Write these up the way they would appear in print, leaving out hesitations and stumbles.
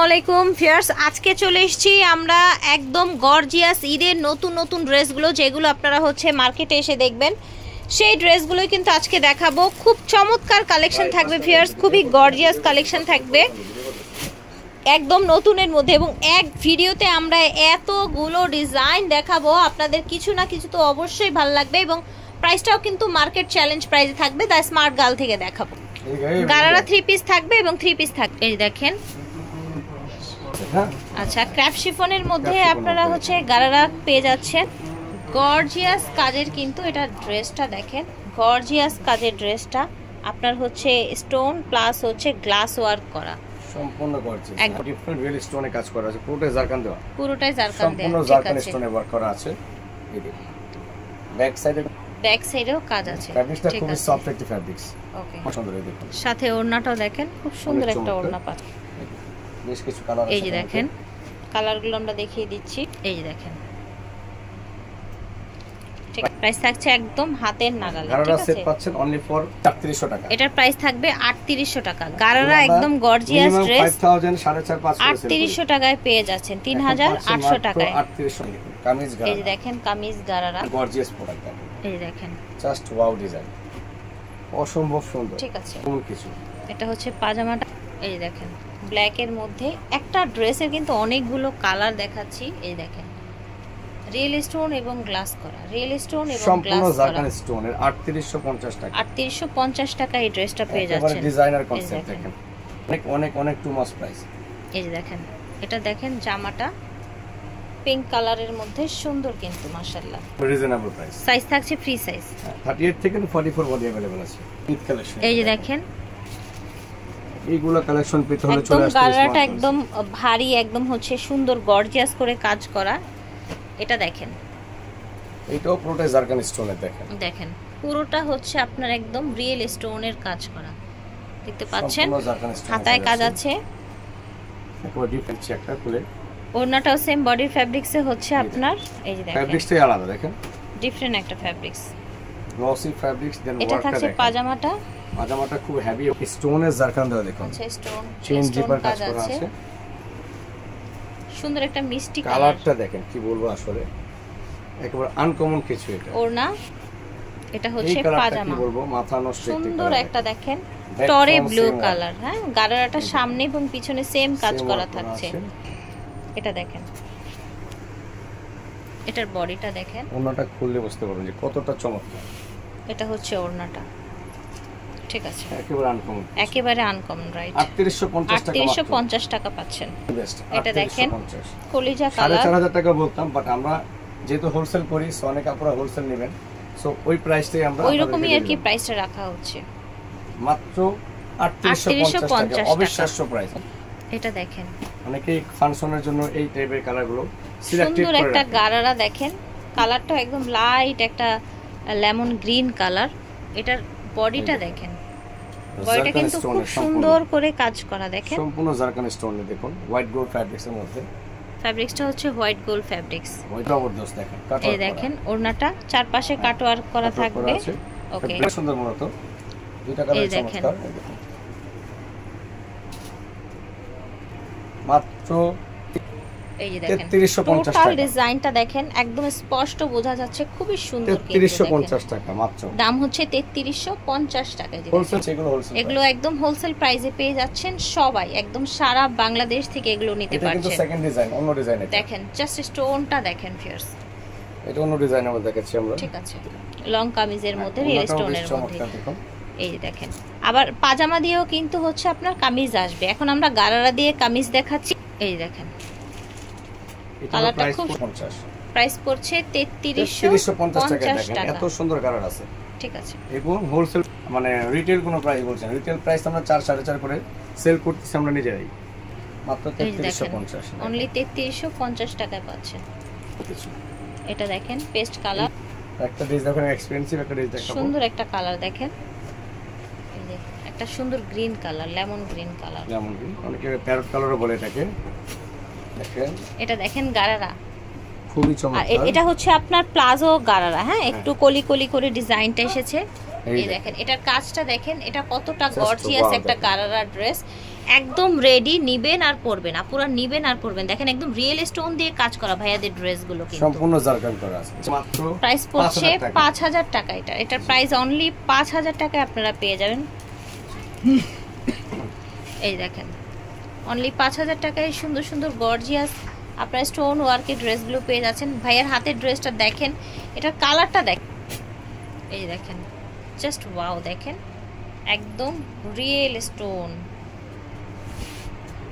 আলাইকুম ভিউয়ার্স, আজকে চলে এসেছি আমরা একদম গর্জিয়াস ঈদের নতুন নতুন ড্রেসগুলো যেগুলো আপনারা মার্কেটে এসে দেখবেন সেই ড্রেসগুলোই কিন্তু আজকে দেখাবো। খুব চমৎকার কালেকশন থাকবে ভিউয়ার্স, খুবই গর্জিয়াস কালেকশন থাকবে একদম নতুনের মধ্যে, এবং এক ভিডিওতে আমরা এতগুলো ডিজাইন দেখাবো, আপনাদের কিছু না কিছু তো অবশ্যই ভালো লাগবে। এবং প্রাইসটাও কিন্তু মার্কেট চ্যালেঞ্জ প্রাইসে থাকবে, দা স্মার্ট গার্ল থেকে দেখাবো। গারারা 3 পিস থাকবে এবং 3 পিস থাকবে, এই দেখেন। আচ্ছা, ক্র্যাপ শিফনের মধ্যে আপনারা গারারা পেয়ে যাচ্ছেন গর্জিয়াস কাজের, কিন্তু এটা ড্রেসটা দেখেন, গর্জিয়াস কাজের ড্রেসটা আপনার স্টোন প্লাস গ্লাস ওয়ার্ক করা, সম্পূর্ণ গর্জিয়াস ডিফারেন্ট রিয়েল স্টোনে কাজ করা আছে, পুরোটাই জারকান দেওয়া, পুরোটাই জারকান দেওয়া, সম্পূর্ণ জারকান স্টোনে ওয়ার্ক করা আছে। এই দেখুন ব্যাক সাইডেও কাজ আছে, ফ্যাব্রিকটা খুব সফট একটা ফ্যাব্রিক্স। ওকে, সুন্দর। এই দেখুন সাথে ওড়নাটাও দেখেন, খুব সুন্দর একটা ওড়না পাচ্ছেন। বেশ কিছু কালার আছে, এই যে দেখেন কালারগুলো আমরা দেখিয়ে দিচ্ছি। এই যে দেখেন, ঠিক প্রাইস থাকছে একদম হাতের নাগালে। গারারা সেট পাচ্ছেন অনলি ফর 3800 টাকা। এটার প্রাইস থাকবে 3800 টাকা। গারারা একদম গর্জিয়াস ড্রেস 5000 550 3800 টাকায় পেয়ে যাচ্ছেন 3800 টাকায়। 3800 কামিজ গারারা, এই যে দেখেন কামিজ গারারা, গর্জিয়াস প্রোডাক্ট। এই যে দেখেন, জাস্ট ওয়াও ডিজাইন, অসম্ভব সুন্দর। ঠিক আছে, কোন কিছু। এটা পাজামাটা, এই যে দেখেন ব্ল্যাক এর মধ্যে একটা ড্রেসের কিন্তু অনেকগুলো কালার দেখাচ্ছি। এই দেখেন রিয়েল স্টোন এবং গ্লাস করা, রিয়েল স্টোন এবং গ্লাস করা, সম্পূর্ণ জারকান স্টোনের 3850 টাকা। 3850 টাকা এই ড্রেসটা পেয়ে যাচ্ছেন। একেবারে ডিজাইনার কনসেপ্ট দেখেন, অনেক অনেক অনেক টু মাচ প্রাইস। এই যে দেখেন, এটা দেখেন জামাটা পিঙ্ক কালারের মধ্যে সুন্দর, কিন্তু মাশাআল্লাহ রিজনেবল প্রাইস। সাইজ থাকছে ফ্রি সাইজ, 38 থেকে 44 বডি अवेलेबल আছে। ঈদ কালেকশন, এই যে দেখেন এইগুলো কালেকশন পেতে হলে চলে আসতে হবে। গারাটা একদম ভারী, একদম সুন্দর গর্জিয়াস করে কাজ করা। এটা দেখেন, এটাও পুরোটা জারকান স্টোনের, দেখেন দেখেন পুরোটা আপনার একদম রিয়েল স্টোনের কাজ করা, দেখতে পাচ্ছেন। হাতায় কাজ আছে, একবার ডিফারেন্ট একটা খুলে ওড়নাটাও সেম বডির ফ্যাব্রিক্সে আপনার। এই যে দেখেন ফ্যাব্রিক্সটাই আলাদা, দেখেন ডিফারেন্ট একটা ফ্যাব্রিক্স, গ্লসি ফ্যাব্রিক্স। দেন এটা থাকছে পাজামাটা, পাজামাটা খুব হেভি স্টোনের জারকান দেওয়া, দেখুন স্টোন চেইন জিপার কাজ করা আছে, সুন্দর একটা মিষ্টি কালারটা দেখেন, কি বলবো আসলে একেবারে আনকমন কিছু। এটা ওড়না, এটা পাজামা, কি বলবো মাথা নষ্ট সুন্দর একটা দেখেন টরে ব্লু কালার। হ্যাঁ, গারারাটা সামনে এবং পিছনে সেম কাজ করা থাকছে। এটা দেখেন, এটার বডিটা দেখেন, ওড়নাটা খুললে বুঝতে পারবেন যে কতটা চমৎকার। এটা ওড়নাটা, ঠিক আছে, একেবারে আনকমন রাইট। 3850 টাকা পাচ্ছেন। এটা দেখেন কলিজা কালার, 4500 টাকা বলতাম, বাট আমরা যেহেতু হোলসেল করি, সো অনেক আপনারা হোলসেল নেবেন, সো ওই প্রাইসটাই আমরা ওইরকমই আর কি প্রাইসটা রাখা হচ্ছে, মাত্র 3850 টাকা, অবিশ্বাস্য প্রাইস। এটা দেখেন অনেকেই ফাংশনের জন্য এই টাইপের কালারগুলো সিলেক্ট করে, সুন্দর একটা গারারা দেখেন, কালারটা একদম লাইট একটা লেমন গ্রিন কালার। এটার বডিটা দেখেন, বডিটা কিন্তু খুব সুন্দর করে কাজ করা, দেখেন সম্পূর্ণ জারকান স্টোনে, দেখুন হোয়াইট গোল্ড ফ্যাব্রিক্সের মধ্যে, ফ্যাব্রিক্সটা হোয়াইট গোল্ড ফ্যাব্রিক্স। ওই জবরদস্ত দেখেন, এই দেখেন ওড়নাটা চারপাশে কাটওয়ার্ক করা থাকবে। ওকে, সুন্দর মনে তো দুইটা কালার চমৎকার। মাত্র এই যে দেখেন 3350 টাকা, ডিজাইনটা দেখেন একদম স্পষ্ট বোঝা যাচ্ছে, খুবই সুন্দর। 3350 টাকা মাত্র, দাম 3350 টাকা। হোলসেল, এগুলো একদম হোলসেল প্রাইসে পেয়ে যাচ্ছেন সবাই, একদম সারা বাংলাদেশ থেকে এগুলো নিতে পারছেন। এটা কিন্তু সেকেন্ড ডিজাইন, অন্য ডিজাইন। দেখেন জাস্ট স্টোনটা দেখেন ভিউয়ার্স, এটা অন্য ডিজাইনের মধ্যে দেখাচ্ছি আমরা, ঠিক আছে। লং কামিজের মধ্যে রিয়েল স্টোনের মধ্যে, এই যে দেখেন। আবার পাজামা দিয়েও কিন্তু আপনার কামিজ আসবে। এখন আমরা গারারা দিয়ে কামিজ দেখাচ্ছি। এই দেখেন কালারটা খুব, প্রাইস পড়ছে 3350 টাকা। এত সুন্দর কালার আছে, ঠিক আছে। এবং হোলসেল মানে রিটেল কোনো প্রাইস বলছেন, রিটেল প্রাইস আমরা 4 4.5 করে সেল করতেছি আমরা নিজেরাই, মাত্র 3350, অনলি 3350 টাকায় পাচ্ছেন। এটা দেখেন পেস্ট কালার, একটা ড্রেস দেখেন এক্সপেন্সিভ, একটা ড্রেস দেখাবো, সুন্দর একটা কালার দেখেন, এই যে একটা সুন্দর green colour, lemon green colour, lemon green, অনেকে প্যারট কালারও বলে এটাকে। দেখেন এটা দেখেন গারারা, খুবই চমৎকার। এটা আপনার প্লাজো গারারা। হ্যাঁ, একটু কলি কলি করে ডিজাইনটা এসেছে। এই দেখেন এটার কাজটা দেখেন, এটা কতটা গর্জিয়াস একটা গারারা ড্রেস। একদম রেডি, নিবেন আর পরবেন, আপুরা নিবেন আর পরবেন। দেখেন একদম রিয়েল স্টোন দিয়ে কাজ করা ভাইয়াদের ড্রেসগুলো কিন্তু সম্পূর্ণ জারকান করা আছে। মাত্র প্রাইস পড়ছে 5000 টাকা। এটার প্রাইস অনলি 5000 টাকায় আপনারা পেয়ে যাবেন। এই দেখেন অনলি 5000 টাকায় সুন্দর সুন্দর গর্জিয়াস আপনারা স্টোন ওয়ার্কের ড্রেসগুলো পেয়ে যাচ্ছেন। ভাইয়ার হাতের ড্রেসটা দেখেন, এটার কালারটা দেখেন, এই দেখেন জাস্ট ওয়াও, দেখেন একদম রিয়েল স্টোন।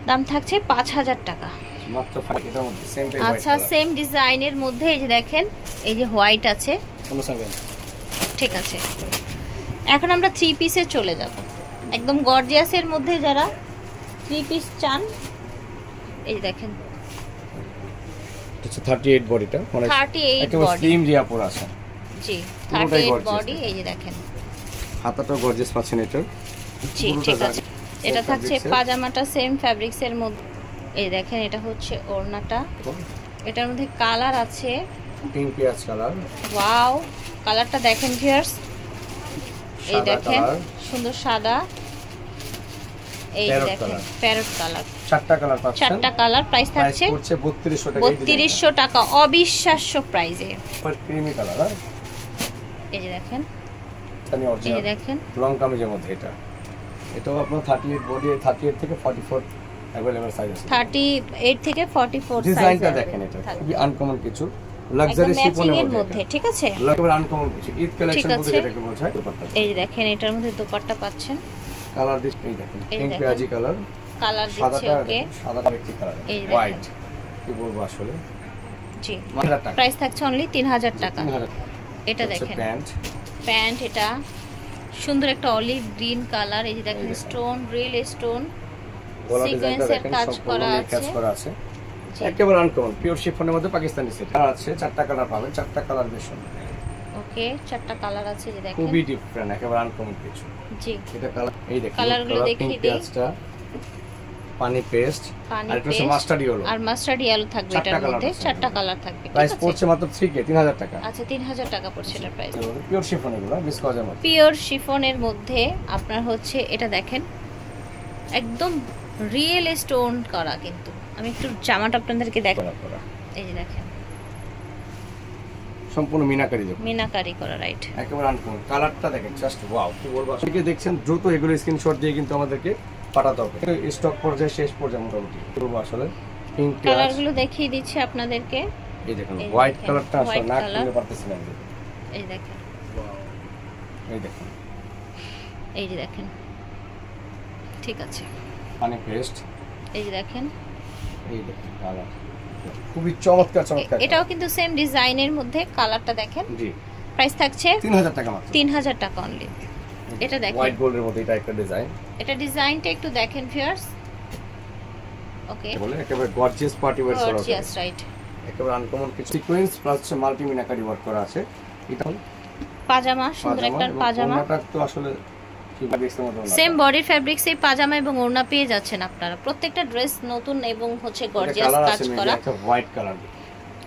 দাম থাকছে 5000 টাকা মাত্র। এটার মধ্যে সেম টাইপ আচ্ছা সেম ডিজাইনের মধ্যে এই যে দেখেন, এই যে হোয়াইট আছে, ঠিক আছে। এখন আমরা 3 পিসে চলে যাব, একদম গর্জিয়াসের মধ্যে যারা 3 পিস চান। এই যে দেখেন 38 বডিটা, মানে 38 একেবারে বডি, স্লিম জিয়া পুরো আছে। জি পুরোটাই 38 gorgeous বডি। এই যে দেখেন হাতাটাও গর্জিয়াস পাচ্ছেন এটা। জি পুরোটা ঠিক আছে। same এটা থাকছে fabrics এর। পাজামাটা সেম ফ্যাব্রিক্স এর মধ্যে। এই দেখেন এটা হচ্ছে ওড়নাটা, এটার মধ্যে কালার আছে পিঙ্ক পেঁয়াজ কালার। ওয়াও, কালারটা দেখেন ভিউয়ার্স, এই সাদা দেখেন কালার। সুন্দর সাদা, এই প্যারট দেখেন কালার। প্যারট কালার, 4টা কালার পাচ্ছেন। 4টা কালার। প্রাইস থাকছে পড়ছে 3200 টাকা। 3200 টাকা, অবিশ্বাস্য প্রাইসে। ক্রিমি কালার, এই যে দেখেন, জানি এই যে অরিজিনাল দেখেন লং কামিজের মধ্যে এটা। এটাও আপনার 38 বডি, 38 থেকে 44 अवेलेबल সাইজ আছে। 38 থেকে 44 সাইজ। ডিজাইনটা দেখেন, এটা খুবই আনকমন কিছু লাক্সারি শিফনের মধ্যে, ঠিক আছে, একেবারে আনকমন কিছু ঈদ কালেকশন ঠিক বলতে আছে। যেটাকে বোঝায়। এই যে দেখেন এটার মধ্যে দোপাট্টা পাচ্ছেন, কালার দিস, এই দেখেন এই পিঙ্ক দেখেন। পেঁয়াজি কালার, কালার দিচ্ছে সাদাটা ওকে, সাদাটা একটি কালার, এই দেখেন। হোয়াইট কি বলবো আসলে। জি 1000 টাকা প্রাইস থাকছে অনলি 3000 টাকা। 3000 এটা দেখেন প্যান্ট, প্যান্ট, এটা সুন্দর একটা অলিভ গ্রিন কালার। এই যে দেখেন স্টোন, রিয়েল স্টোন গলা ডিজাইনটা সিকোয়েন্সের দেখেন কাজ সম্পূর্ণ করা কাজ আছে। করা আছে। জি, একেবারে আনকমন পিওর শিফনের মধ্যে পাকিস্তানি সেট আছে। 4টা কালার পাবেন, 4টা কালার বেশন, ওকে 4টা কালার আছে, যে দেখেন খুবই ডিফারেন্ট, একেবারে আনকমন কিছু। জি এটা কালার, এই দেখেন কালারগুলো কালার দেখিয়ে পিঙ্ক দিই। পেঁয়াজটা, পানি পেস্ট, পানি আর এটা হচ্ছে পেস্ট মাস্টার্ড ইয়েলো। আর মাস্টার্ড ইয়েলো থাকবে 4টা এটার colour মধ্যে, আছে। 4টা কালার থাকবে, ঠিক প্রাইস আছে। পড়ছে মাত্র 3K 3000 টাকা। আচ্ছা 3000 টাকা পড়ছে এটার প্রাইস। পিওর শিফন এগুলো বিস্কজের মধ্যে। পিওর শিফনের মধ্যে আপনার হচ্ছে এটা দেখেন একদম রিয়েল স্টোন করা, কিন্তু আমি একটু জামাটা আপনাদেরকে দেখাই। করা এই যে দেখেন সম্পূর্ণ মিনাকারি দেখুন, মিনাকারি করা, রাইট। একেবারে আনকমন। কালারটা দেখেন জাস্ট ওয়াও, কি বলবো। আসলে দেখছেন দ্রুত এগুলো স্ক্রিনশট দিয়ে কিন্তু আমাদেরকে পাঠাতে হবে, স্টক পর্যায়ে শেষ পর্যায়ে মোটামুটি কি বলবো আসলে। পিঙ্ক পেঁয়াজ, কালারগুলো দেখিয়ে দিচ্ছি আপনাদেরকে। এই দেখুন এই হোয়াইট দেখেন, কালারটা আসলে white না colour। কিনতে পারতেছিলাম। এই দেখেন, এই দেখুন এই যে দেখেন, ঠিক আছে। পানি পেস্ট, এই যে দেখেন এই দেখুন কালার খুবই চমৎকার চমৎকার। এটাও কিন্তু সেম ডিজাইনের মধ্যে, কালারটা দেখেন। জি প্রাইস থাকছে 3000 টাকা মাত্র। 3000 টাকা অনলি। এটা দেখেন, হোয়াইট গোল্ডের মধ্যে এটা একটা ডিজাইন, এটা ডিজাইনটা একটু দেখেন ভিউয়ার্স, ওকে বলে একেবারে গর্জিয়াস পার্টি ওয়্যার করা আছে। Gorgeous, right. একেবারে আনকমন কিছু sequence plus multi meenakari work করা আছে। এটা পাজামা, সুন্দর একটা পাজামা, ওনাটা তো আসলে কি ফ্যাব্রিক্সের মধ্যে ওনা। সেম বডির ফ্যাব্রিক্স এই পাজামা এবং ওড়না পেয়ে যাচ্ছেন আপনারা। প্রত্যেকটা ড্রেস নতুন এবং হচ্ছে গর্জিয়াস কালার কাজ আছে, করা। একটা হোয়াইট কালার।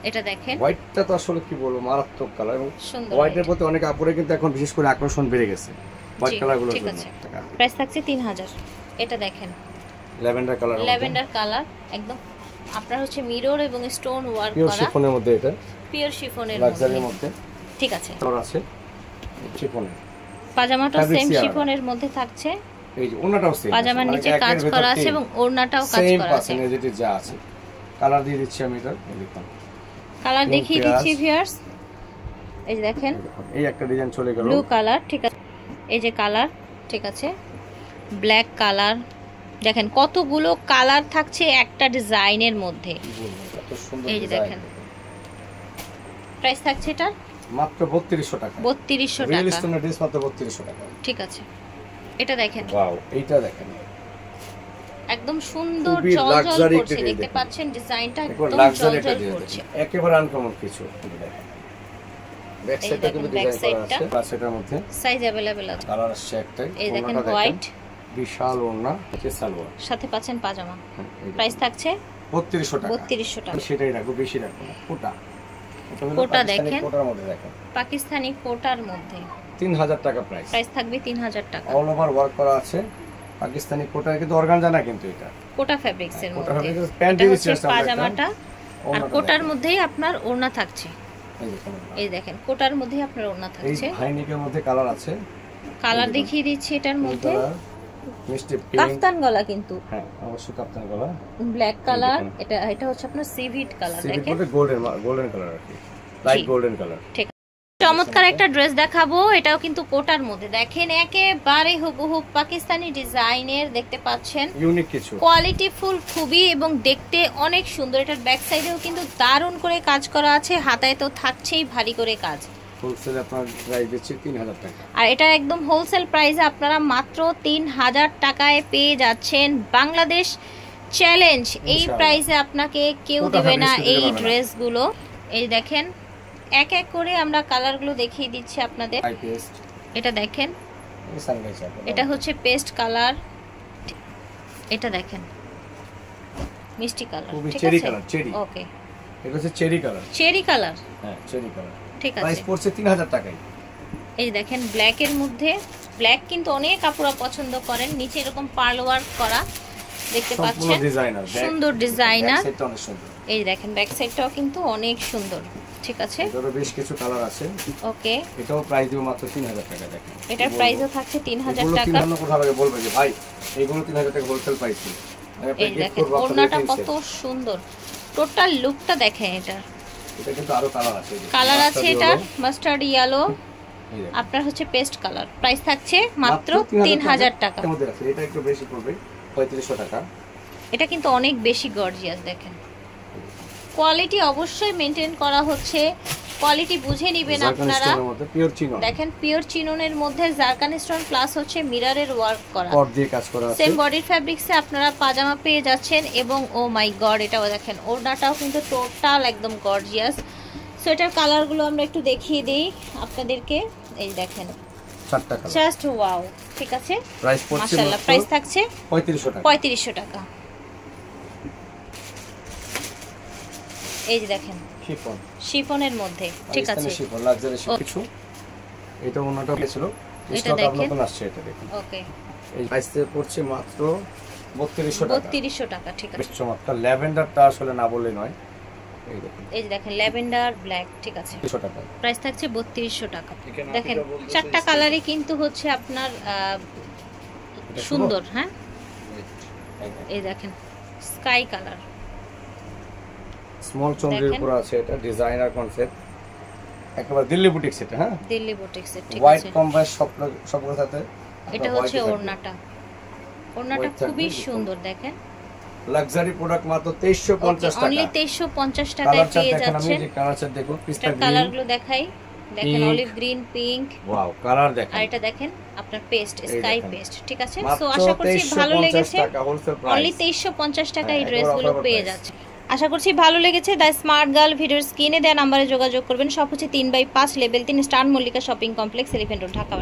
এটা দেখেন হোয়াইটটা তো আসলে কি বলবো মারাত্মক কালার, এবং সুন্দর হোয়াইটের প্রতি অনেক আপুরে কিন্তু এখন বিশেষ করে আকর্ষণ বেড়ে গেছে হোয়াইট জি, কালারগুলোর ঠিক জন্য। আছে। প্রাইস থাকছে 3000। এটা দেখেন ল্যাভেন্ডার কালার, ল্যাভেন্ডার কালার, একদম আপনার হচ্ছে মিরর এবং স্টোন ওয়ার্ক পিওর করা, শিফনের মধ্যে, এটা পিওর শিফনের লাক্সারির মধ্যে, মধ্যে ঠিক আছে। কালার আছে শিফনের। পাজামাটা Fabrics সেম ই আলাদা। শিফনের মধ্যে থাকছে, এই যে ওনাটাও সেম, পাজামার নিচে কাজ করা আছে এবং ওড়নাটাও কাজ সেম করা আছে। পার্সেন্টেজ যা আছে। কালার দিয়ে দিচ্ছি আমি এটা, এই দেখুন কালার Pink দেখিয়ে পেঁয়াজ। দিচ্ছি ভিউয়ার্স, এই যে দেখেন এই একটা ডিজাইন চলে গেল, ব্লু কালার, ঠিক আছে। এই যে কালার, ঠিক আছে, ব্ল্যাক কালার, দেখেন কতগুলো কালার থাকছে একটা ডিজাইনের মধ্যে। কি বলবো, এত সুন্দর এই যে ডিজাইন। দেখেন প্রাইস থাকছে এটা মাত্র 3200 টাকা। 3200 রিয়েল টাকা, স্টোনের ড্রেস মাত্র 3200 টাকা। ঠিক আছে। এটা দেখেন ওয়াও, এইটা দেখেন একদম সুন্দর খুবই জলজল luxury করছে, একটা দেখতে দেখুন। পাচ্ছেন ডিজাইনটা একবার একদম লাক্সারি একটা জলজল ডিজাইন, করছে। একেবারে আনকমন কিছু। দেখেন ব্যাক এই সাইডটা দেখেন কিন্তু back ডিজাইন করা side-টা। আছে, প্লাস এটার মধ্যে সাইজ अवेलेबल আছে, কালার আসছে একটাই। এই দেখেন ওড়নাটা হোয়াইট, বিশাল ওড়না, হচ্ছে সালোয়ার, সাথে পাচ্ছেন পাজামা। এই দেখেন। প্রাইস থাকছে 3200 টাকা। 3200 টাকা। সেটাই রাখবো, বেশি রাখবো না। কোটা, এটা হলো কোটা পাকিস্তানি দেখেন। কোটার মধ্যে দেখেন পাকিস্তানি কোটার মধ্যে 3000 টাকা প্রাইস। প্রাইস থাকবে 3000 টাকা। অল ওভার ওয়ার্ক করা আছে, পাকিস্তানি কোটা কিন্তু অর্গানজা না, কিন্তু এটা কোটা ফ্যাব্রিক্স এর কোটা মধ্যে। ফ্যাব্রিক্স প্যান্ট এটা দিয়েছি হচ্ছে পাজামাটা, আর কোটার মধ্যেই আপনার ওড়না থাকছে। এই দেখেন কোটার মধ্যে আপনার ওড়না এই থাকছে। ভাইনিকের মধ্যে কালার আছে, কালার দেখিয়ে দিচ্ছি এটার মধ্যে। মিষ্টি পিঙ্ক, কাফতান গলা কিন্তু, হ্যাঁ অবশ্যই কাপ্তান গলা, ব্ল্যাক কালার। এটা হচ্ছে আপনার সিভিট কালার, দেখেন গোল্ডেন কালার আর কি, লাইট গোল্ডেন কালার। ঠিক চমৎকার একটা ড্রেস দেখাবো, এটাও কিন্তু কোটার মধ্যে। দেখেন একেবারে হুবহু পাকিস্তানি ডিজাইনের, দেখতে পাচ্ছেন ইউনিক কিছু, কোয়ালিটি ফুল খুবই, এবং দেখতে অনেক সুন্দর। এটার ব্যাক সাইডেও কিন্তু দারুণ করে কাজ করা আছে, হাতায় তো থাকছেই ভারী করে কাজ। হোলসেল আপনার প্রাইস দিচ্ছি 3000 টাকা, আর এটা একদম হোলসেল প্রাইসে আপনারা মাত্র 3000 টাকায় পেয়ে যাচ্ছেন। বাংলাদেশ চ্যালেঞ্জ, এই প্রাইসে আপনাকে কেউ দিবে না এই ড্রেসগুলো। এই দেখেন এক এক করে আমরা কালারগুলো দেখিয়ে দিচ্ছি আপনাদের। এটা দেখেন, এটা হচ্ছে পেস্ট কালার, এটা দেখেন মিষ্টি কালার, ঠিক চেরি আছে? কালার, চেরি, ওকে এটা হচ্ছে চেরি কালার, চেরি কালার, হ্যাঁ চেরি কালার, ঠিক আছে। প্রাইস পড়ছে 3000 টাকায়। এই দেখেন ব্ল্যাক এর মধ্যে, ব্ল্যাক কিন্তু অনেক আপুরা পছন্দ করেন। নিচে এরকম পার্ল ওয়ার্ক করা দেখতে পাচ্ছেন, সুন্দর ডিজাইনার। এই দেখেন ব্যাক সাইডটাও কিন্তু অনেক সুন্দর, ঠিক আছে। এটারও বেশ কিছু কালার আছে, ওকে। এটাও প্রাইস দিব মাত্র 3000 টাকা। দেখেন এটার প্রাইসও থাকছে 3000 টাকা। এগুলো কোথা থেকে বলবে যে ভাই এগুলো 3000 টাকা হোলসেল প্রাইস। এই দেখেন ওড়নাটা কত সুন্দর, টোটাল লুকটা দেখেন। এটা কিন্তু আরো কালার আছে, কালার আছে, এটা মাস্টার্ড ইয়েলো, আপনার হচ্ছে পেস্ট কালার। প্রাইস থাকছে মাত্র 3000 টাকা। এটা একটু বেশি পড়বে 3500 টাকা। এটা কিন্তু অনেক বেশি গর্জিয়াস, দেখেন কোয়ালিটি অবশ্যই মেনটেন করা হচ্ছে, কোয়ালিটি বুঝে নেবেন আপনারা। দেখেন পিওর চিননের মধ্যে জারকান স্টোন প্লাস হচ্ছে মিররের ওয়ার্ক করা, কট দিয়ে কাজ করা আছে। সেম বডির ফ্যাব্রিক্সে আপনারা পাজামা পেয়ে যাচ্ছেন। এবং ও মাই গড, এটাও দেখেন ওড়নাটাও কিন্তু টোটাল একদম গর্জিয়াস। সো এটার কালারগুলো আমরা একটু দেখিয়ে দেই আপনাদেরকে। এই দেখেন চারটা কালার, জাস্ট ওয়াও, ঠিক আছে। প্রাইস পড়ছে মাশাআল্লাহ, প্রাইস থাকছে 3500 টাকা। 3500 টাকা। এই যে দেখেন শিফন, শিফনের মধ্যে, ঠিক আছে, শিফন লাক্সারি কিছু। এটা ওনাটা ছিল, স্টক আপনাদের আসছে, এটা দেখুন। ওকে, এই প্রাইসে পড়ছে মাত্র 3200 টাকা। 3200 টাকা, ঠিক আছে। বেশ চমৎকার, ল্যাভেন্ডারটা আসলে না বললে নয়। এই দেখুন, এই যে দেখেন ল্যাভেন্ডার ব্ল্যাক, ঠিক আছে। 3200 টাকা, প্রাইস থাকছে 3200 টাকা। দেখেন চারটা কালারই কিন্তু হচ্ছে আপনার সুন্দর, হ্যাঁ। এই দেখেন স্কাই কালার, স্মল চন্দ্রের উপর আছে, এটা ডিজাইনার কনসেপ্ট, একেবারে দিল্লি বুটিক্স। এটা হ্যাঁ দিল্লি বুটিক্স, ঠিক আছে। হোয়াইট কম্বাইন সবগুলোর সাথে। এটা হচ্ছে ওড়নাটা, ওড়নাটা খুবই সুন্দর। দেখেন লাক্সারি প্রোডাক্ট মাত্র 2350 টাকা, অনলি 2350 টাকায় পেয়ে যাচ্ছেন। আমি কালারটা দেখুন, পিস্তা গ্রিন, কালারগুলো দেখাই। দেখেন olive green, pink, wow colour দেখেন। আর এটা দেখেন আপনার পেস্ট, স্কাই পেস্ট, ঠিক আছে। মাত্র সো আশা করছি ভালো লেগেছে। হোলসেল প্রাইস অনলি 2350 টাকা এই ড্রেসগুলো পেয়ে যাচ্ছে। আশা করছি ভালো লেগেছে। দ্য স্মার্ট গার্ল ভিডিওর স্ক্রিনে দেওয়া নম্বরে যোগাযোগ করবেন। সব হচ্ছে 3/5 level 3 star Mallika shopping complex, elephant road, Dhaka.